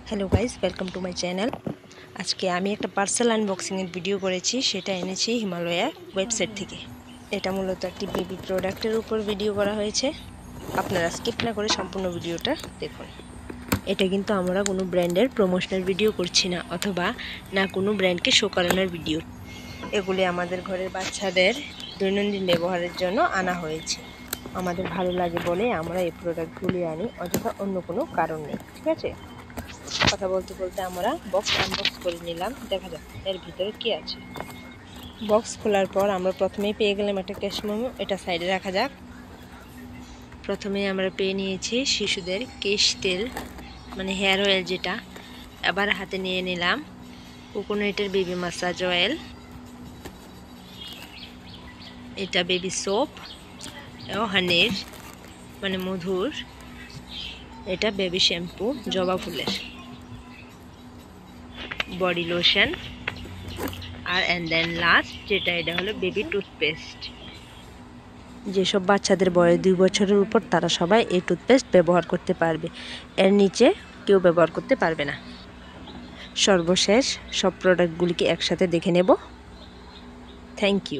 Hello guys, welcome to my channel. आज के आमी एक पार्सल आनबक्सिंग भिडियो करेছি সেটা এনেছি হিমালয়া ওয়েবসাইট থেকে। এটা মূলত একটি বেবি প্রোডাক্টের উপর ভিডিও করা হয়েছে। আপনারা স্কিপ না করে সম্পূর্ণ ভিডিওটা দেখুন। এটা কিন্তু আমরা কোনো ব্র্যান্ডের প্রমোশনাল ভিডিও করছি না অথবা না কোনো ব্র্যান্ডকে শো করানোর ভিডিও। এগুলি আমাদের ঘরের বাচ্চাদের দৈনন্দিন ব্যবহারের জন্য আনা হয়েছে। আমাদের ভালো লাগে বলে আমরা এই প্রোডাক্টগুলি আনি, অযথা অন্য কোনো কারণ নেই। ঠিক আছে, কথা বলতে বলতে আমরা বক্স আনবক্স করে নিলাম। দেখা যাক এর ভিতরে কি আছে। বক্স খোলার পর আমরা প্রথমেই পেয়ে গেলাম একটা ক্যাশ মেমো। এটা সাইডে রাখা যাক। প্রথমে আমরা পেয়ে নিয়েছি শিশুদের কেশ তেল, মানে হেয়ার অয়েল যেটা। আবার হাতে নিয়ে নিলাম কোকোনাটের বেবি মাসাজ অয়েল। এটা বেবি সোপ ও হানির, মানে মধুর। এটা বেবি শ্যাম্পু জবা ফুলের। বডি লোশন আর এন্ড দেন লাস্ট যেটা, এটা হলো বেবি টুথপেস্ট। যেসব বাচ্চাদের বয়স 2 বছরের উপর তারা সবাই এই টুথপেস্ট ব্যবহার করতে পারবে, এর নিচে কেউ ব্যবহার করতে পারবে না। সর্বশেষ সব প্রোডাক্টগুলিকে একসাথে দেখে নেব। Thank you.